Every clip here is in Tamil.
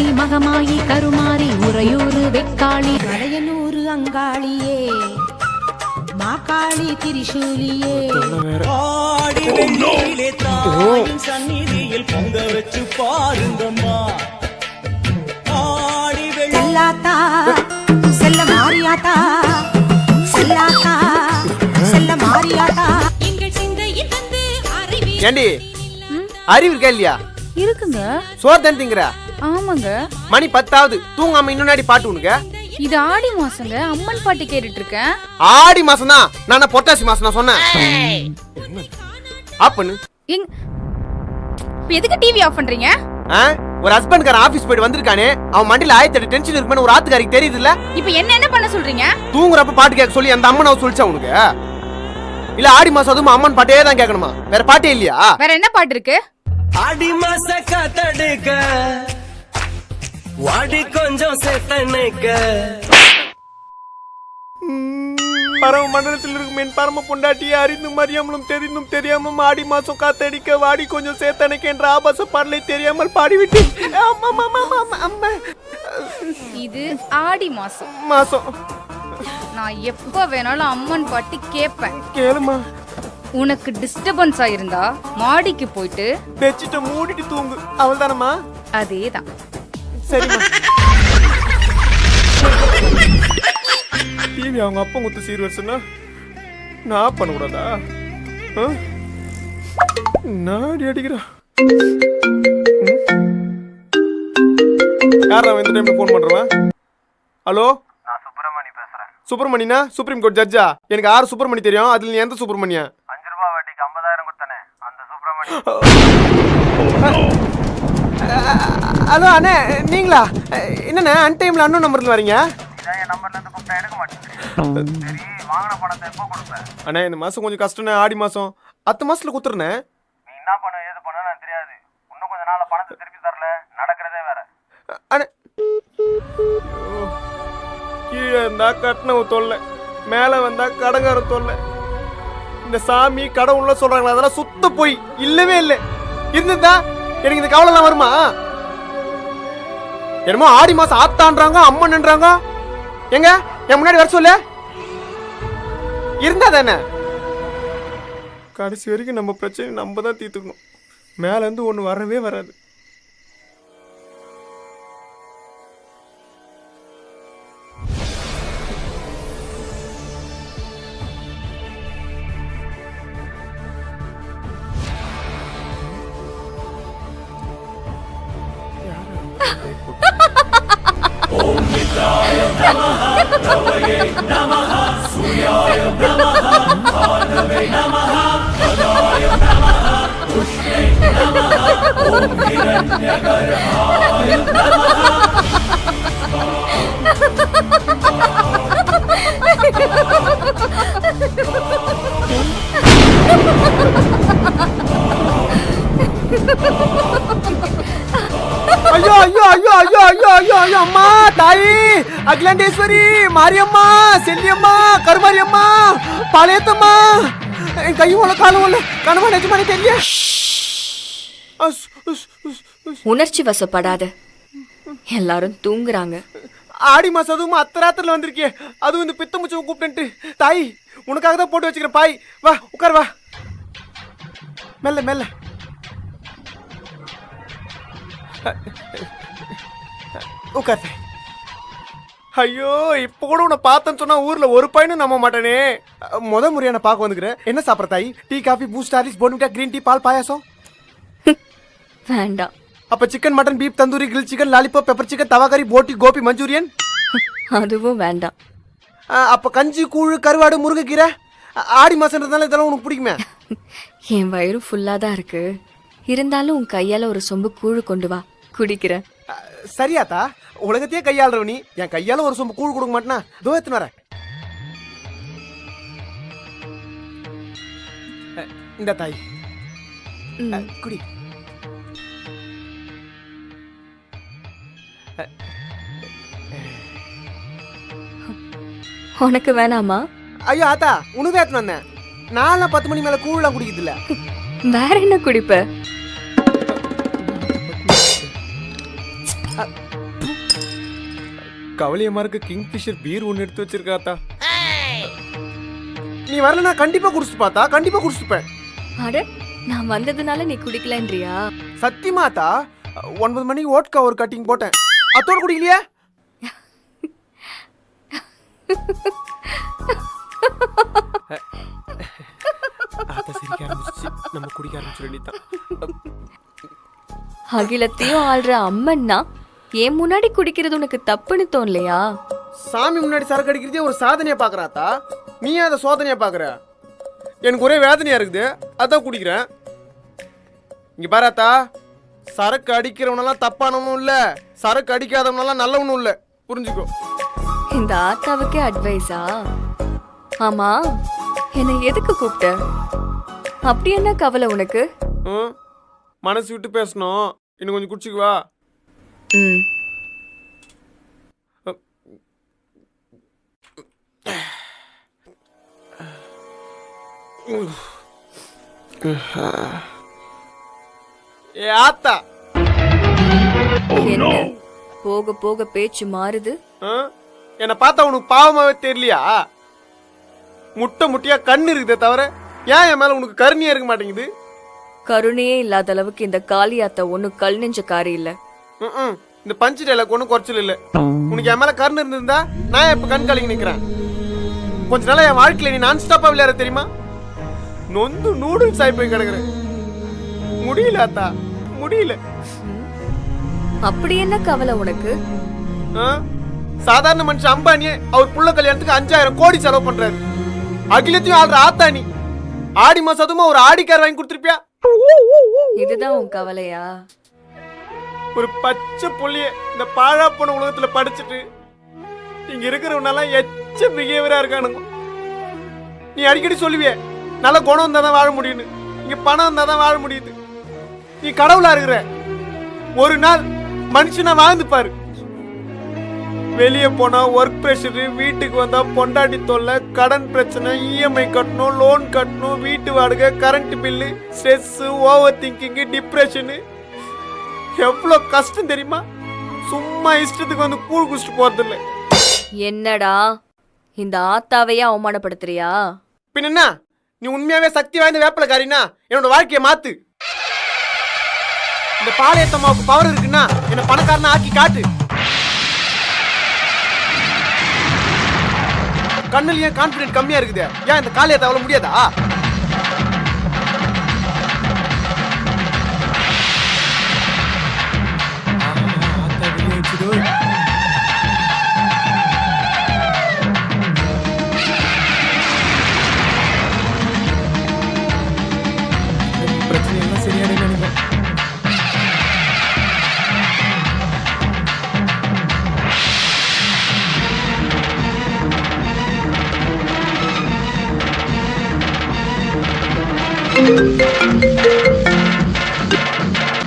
மீனாட்சி மகமாயி கருமாரி உறையூரு வெக்காளி வளையனூரு அங்காளியே மாகாளி திரிசூலியே ஆடி வெள்ளியிலே தாயின் சந்நிதியில் பொங்க வச்சு பாருங்கம்மா. ஆடி செல்லாத்தா செல்ல மாரியாத்தா செல்லாத்தா செல்ல மாரியாத்தா எங்கள் சிந்தையில் வந்து அறிவி ஏண்டி அறிவு இருக்கா இல்லையா? இருக்குங்க. சோறு தான் திங்கிற? ஆமாங்க. மணி 10 தூங்காம இன்னொன்னாடி பாட்டு உனக்கு? இது ஆடி மாசங்க, அம்மன் பாட்டு கேட்டுட்டு இருக்கேன். ஆடி மாசம் தான், நான் பொட்டாசி மாசம் நான் சொன்னேன். ஆப் பண்ணு. எதுக்கு டிவி ஆஃப் பண்றீங்க? ஒரு ஹஸ்பண்ட்கார ஆபீஸ் போயிட்டு வந்திருக்கானே, அவன் மண்டில 1008 டென்ஷன் இருக்குன்னு ஒரு ஆத்துக்காரிக்கு தெரியுது இல்ல? இப்போ என்ன பண்ண சொல்றீங்க? தூங்குறப்ப பாட்டு கேட்க சொல்லி அந்த அம்மன் அவ சொல்லிச்சா உனக்கு? இல்ல ஆடி மாசம் அதுவும் அம்மன் பாட்டே தான் கேட்கணுமா? வேற பாட்டே இல்லையா? வேற என்ன பாட்டு இருக்கு? ஆடி மாச காத்தடுக்க வாடி கொஞ்சம் சேத்தனுக்க பரம மண்டலத்தில் இருக்கும் என் பரம பொண்டாட்டியை அறிந்தும் அறியாமலும் தெரிந்தும் தெரியாமல் ஆடி மாசம் காத்தடிக்க வாடி கொஞ்சம் சேத்தனுக்கு என்ற ஆபாச பாடலை தெரியாமல் பாடிவிட்டு இது ஆடி மாசம். மாசம் நான் எப்ப வேணாலும் அம்மன் பாட்டு கேட்பேன். கேளுமா. உனக்கு டிஸ்டர்பன்ஸா இருந்தா மாடிக்கு போயிட்டு பெட்ஷீட்டை மூடிட்டு தூங்கு. அவள் தானம்மா? அதேதான். சரிம்மா. டிவி அவங்க அப்பா குத்து சீர்வரிசனா நான் பண்ணக்கூடாதா? நாடி அடிக்கிறா. யாரா இந்த டைம்ல போன் பண்றவன்? ஹலோ, நான் சுப்பிரமணி பேசுறேன். சுப்பிரமணினா சுப்ரீம் கோர்ட் ஜட்ஜா? எனக்கு 6 சுப்பிரமணி தெரியும். அதுல நீ எந்த சுப்பிரமணியா? 5 ரூபாய் வட்டிக்கு 50,000 கொடுத்தானே அந்த சுப்பிரமணி. ஹலோ அண்ணே, நீங்களா? என்னண்ணே அன்டைம்ல அண்ணன் நம்பர்ல வரீங்க? இதான் என் நம்பர்ல இருந்து கூப்பிட்டா எடுக்க மாட்டேன். சரி, வாங்கின பணத்தை எப்போ கொடுப்பேன்? அண்ணே இந்த மாசம் கொஞ்சம் கஷ்டம்ண்ணே. ஆடி மாசம் 10 மாசத்துல குத்துறேண்ணே. நீ என்ன பண்ண ஏது பண்ண எனக்கு தெரியாது. இன்னும் கொஞ்ச நாள்ல பணத்தை திருப்பி தரல, நடக்கிறதே வேற. அண்ணே, கீழே இருந்தா கட்டினவு தொல்லை, மேல வந்தா கடங்கார தொல்லை. இந்த சாமி கடவுள்ல சொல்றாங்களா, அதெல்லாம் சுத்த போய் இல்லவே இல்லை. இருந்துதா எனக்கு இந்த கவலைலாம் வருமா? என்னமோ ஆடி மாசம் ஆத்தான்றாங்க, அம்மன்ன்றாங்க. எங்க என் முன்னாடி வர சொல்லு. இருந்தா தானே கடைசி வரைக்கும் நம்ம பிரச்சனை நம்ம தான் தீர்த்துக்கணும். மேல இருந்து ஒண்ணு வரவே வராது. ஓம் வித்யாய நமஹ ரவயே நமஹ சூர்யாய நமஹ ஆனவே நமஹ பதாய நமஹ புஷ்ணே நமஹ ஓம் ஹிரண்யகர்பாய நமஹ. ஐயோ ஐயோ ஐயோ ஐயோ ஐயோ ஐயோ ஐயோ அம்மா தாயி அகிலாண்டேஸ்வரி மாரியம்மா செல்லியம்மா கருமாரியம்மா பாளையத்தம்மா என் கை உள்ள காலம் உள்ள கனவா நிஜமானே தெரியல. உணர்ச்சி வசப்படாத, எல்லாரும் தூங்குறாங்க. ஆடி மாசம் அதுவும் அத்தராத்திரில வந்திருக்கே, அதுவும் இந்த பித்த முச்சம் கூப்பிட்டு. தாய் உனக்காக தான் போட்டு வச்சுக்கிறேன். பாய் வா உட்கார் வா. மெல்ல மெல்ல. உட்கார். ஐயோ இப்ப கூட உன்னை பார்த்தேன்னு சொன்னா ஊர்ல ஒரு பையனும் நம்ப மாட்டேனே. முத முறையான பார்க்க வந்துக்கிறேன். என்ன சாப்பிட்ற தாய்? Tea coffee Boost Horlicks Bournvita green tea பால் பாயாசம்? வேண்டாம். அப்ப chicken mutton beef tandoori grill chicken lollipop pepper chicken tawa கறி போட்டி கோபி மஞ்சூரியன்? அதுவும் வேண்டாம். அப்ப கஞ்சி கூழு கருவாடு முருங்கைக்கீரை? ஆடி மாசம்ன்றதுனால இதெல்லாம் உனக்கு பிடிக்குமே? என் வயிறு ஃபுல்லா தான் இருக்கு. இருந்தாலும் உன் கையால ஒரு சொம்பு கூழு கொண்டு வா, குடிக்கிறேன். சரியாத்தா, உலகத்தையே கையாளுறவ நீ, என் கையால ஒரு சொம்பு கூழ் கொடுக்க மாட்டேனா? தோ எத்தனை வர. இந்த தாய் குடி. உனக்கு வேணாமா? ஐயோ ஆத்தா, உனக்கு தான் எடுத்துன்னு வந்தேன். நான்லாம் 10 மணி மேல கூழ்லாம் குடிக்கிறது இல்ல. வேற என்ன குடிப்ப? கவலையமா இருக்க கிங்ஃபிஷர் பீர் ஒன்று எடுத்து வச்சிருக்காத்தா. நீ வரலனா கண்டிப்பா குடிச்சிட்டு பார்த்தா, கண்டிப்பா குடிச்சிருப்பேன். அட நான் வந்ததுனால நீ குடிக்கலன்றியா? சத்தியமாத்தா 9 மணிக்கு ஓட்கா ஒரு கட்டிங் போட்டேன். அத்தோட குடிக்கலையா? அத சிரிக்க ஆரம்பிச்சு நம்ம குடிக்க ஆரம்பிச்சு வேண்டியதான். அகிலத்தையும் ஆள்ற அம்மன்னா ஏன் முன்னாடி குடிக்கிறது உனக்கு தப்புன்னு தோணலையா? சாமி முன்னாடி சரக்கு அடிக்கிறதே ஒரு சாதனையா பாக்குறாத்தா, நீ அதை சோதனையா பாக்குற. எனக்கு ஒரே வேதனையா இருக்குது, அதான் குடிக்கிறேன். இங்க பாராத்தா, சரக்கு அடிக்கிறவனெல்லாம் தப்பானவனும் இல்ல, சரக்கு அடிக்காதவனெல்லாம் நல்லவனும் இல்ல, புரிஞ்சுக்கோ. இந்த ஆத்தாவுக்கே அட்வைஸா? ஆமா, என்னை எதுக்கு கூப்பிட்ட? அப்படி என்ன கவலை உனக்கு? மனசு விட்டு பேசணும், இன்னும் கொஞ்சம் குடிச்சுக்குவா. ம். ஏ ஆத்தா, என்ன போக போக பேச்சு மாறுது? என்னை பார்த்தா உனக்கு பாவமாவே தெரியலையா? முட்டை முட்டையா கண்ணு இருக்குதே தவிர ஏன் என் மேல உனக்கு கருணையா இருக்க மாட்டேங்குது? கருணையே இல்லாத அளவுக்கு இந்த காளியாத்த ஒன்னும் கல் நெஞ்ச காரி இல்ல. இந்த பஞ்சு டைலாக் ஒன்றும் குறைச்சல் இல்ல. உனக்கு என் மேல கருணை இருந்திருந்தா நான் இப்ப கண் கலங்கி நிக்கிறேன். கொஞ்ச நாளா என் வாழ்க்கையில நீ நான் ஸ்டாப்பா விளையாட தெரியுமா? நொந்து நூடுல்ஸ் ஆகி போய் கிடக்குறேன். முடியல அத்தா, முடியல. அப்படி என்ன கவலை உனக்கு? சாதாரண மனுஷன் அம்பானியே அவர் புள்ள கல்யாணத்துக்கு 5000 கோடி செலவு பண்றாரு. அகிலத்தையும் ஆள்ற ஆத்தானி ஆடி மாசத்துமா ஒரு ஆடிக்கார் வாங்கி கொடுத்துருப்பியா? இதுதான் உன் கவலையா? ஒரு பச்சை புள்ளிய இந்த பாழா போன உலகத்துல படிச்சுட்டு இங்க இருக்கிறவனெல்லாம் எச்ச பிஹேவியரா இருக்கானுங்க. நீ அடிக்கடி சொல்லுவிய நல்ல குணம் இருந்தா தான் வாழ முடியும்னு. இங்க பணம் இருந்தா தான் வாழ முடியுது. நீ கடவுளா இருக்கிற. ஒரு நாள் மனுஷனா வாழ்ந்து பாரு. வெளியே போனா ஒர்க் பிரஷர், வீட்டுக்கு வந்தா பொண்டாட்டி தொல்லை, கடன் பிரச்சனை, இஎம்ஐ கட்டணும், லோன் கட்டணும், வீட்டு வாடகை, current bill, stress, over thinking, depression, எவ்வளோ கஷ்டம் தெரியுமா? சும்மா இஷ்டத்துக்கு வந்து கூழ் குடிச்சிட்டு போறது இல்லை. என்னடா இந்த ஆத்தாவையே அவமானப்படுத்துறியா? பின்ன என்ன, நீ உண்மையாவே சக்தி வாய்ந்த வேப்பலக்காரினா என்னோட வாழ்க்கையை மாத்து. இந்த பாளையத்தம்மாவுக்கு பவர் இருக்குன்னா என்ன பணக்காரனா ஆக்கி காட்டு. கண்ணுல ஏன் கான்பிடன்ட் கம்மியா இருக்குது? ஏன் இந்த காளியத்தை அவ்வளவு முடியாதா? பிரச்சனை எல்லாம் சரியானு நினைக்கிறேன்.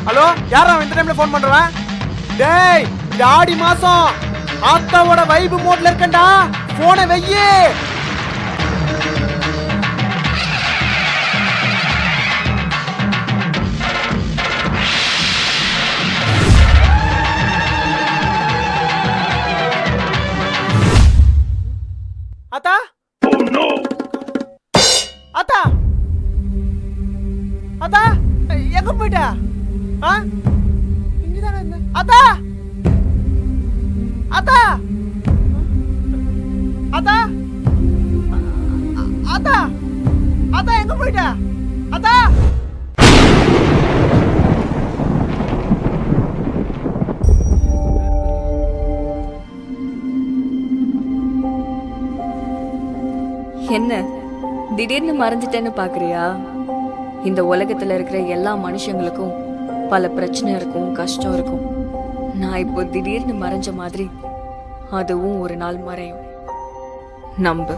ஹலோ, யாரா இந்த டைம்ல போன் பண்றவன்? டேய், இது ஆடி மாசம், ஆத்தாவோட வைப் மோட்ல இருக்கேன்டா, போனை வெய்யே. அத்தா, அத்தா, அத்தா, எங்க போயிட்ட? இங்கதானே இருந்த. அத்தா, அத்தா, அத்தா, அத்தா, அத்தா, எங்க போயிட்ட? அத்தா, என்ன திடீர்னு மறைஞ்சிட்டேன்னு பாக்குறியா? இந்த உலகத்துல இருக்கிற எல்லா மனுஷங்களுக்கும் பல பிரச்சனை இருக்கும், கஷ்டம் இருக்கும். நான் இப்போ திடீர்னு மறைஞ்ச மாதிரி அதுவும் ஒரு நாள் மறையும். நம்பு.